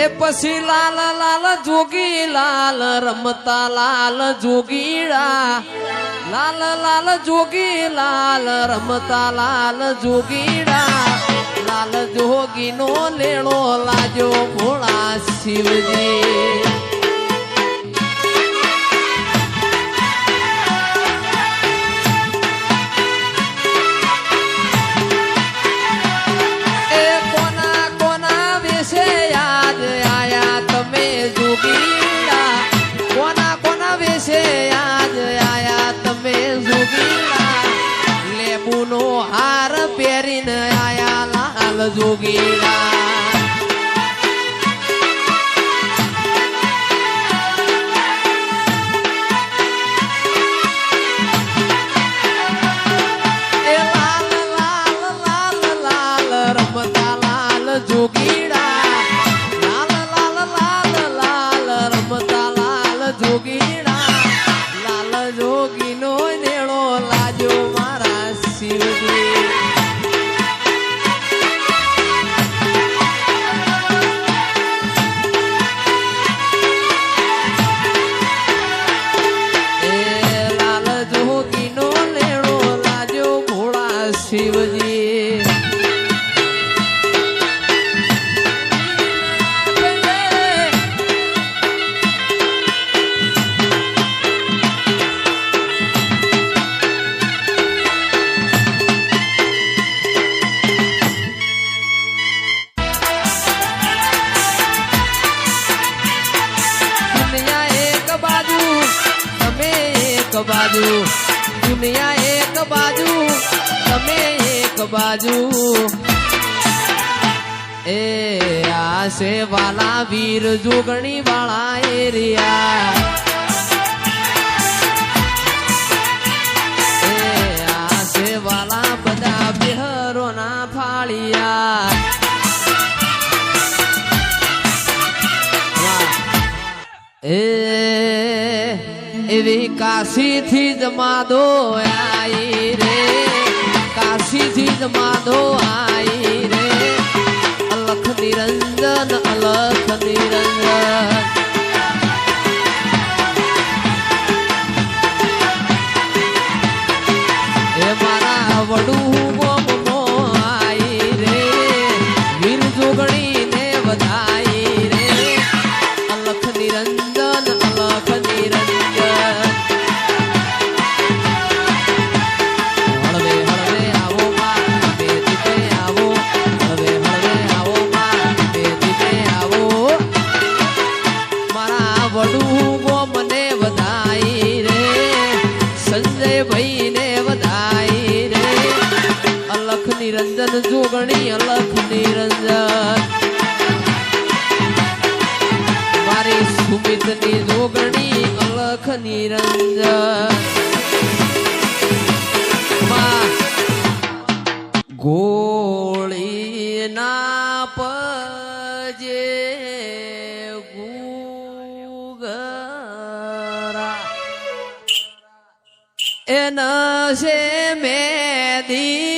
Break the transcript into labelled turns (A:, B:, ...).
A: એ પછી લાલ લાલ જોગી લાલ રમતા લાલ જોગીડા લાલ લાલ જોગી લાલ રમતા લાલ જોગીડા લાલ જોગી નો લેણો લાજો ભોળા શિવજી हार पेरीन आया लाल जोगीड़ा ए लाल लाल लाल लाल रमता लाल जोगीड़ा लाल लाल लाल लाल रमता लाल जोगीड़ा लाल जोगी नो नेड़ो लाजो मारा शिवजी शिवजी दुनिया एक बाजू तमे एक बाजू दुनिया एक बाजू तमे एक बाजू ए आसे वाला वीर जोगणी वाला एरिया ए आसे वाला बदा बिहरो ना फालिया एवी काशी थी जमा दो आई रे काशी थी जमा दो आई रे अलख निरंजन अलख निरंजन ए मारा वडू मोमो आई रे वीर जोगणी ने बधाई रे अलख निरंजन अलख निरंजन निरंजन जोगणी अलख निरंजन मारी सुमित नी जोगणी अलख निरंजन गोली ना पजे गुगरा एन से मेदी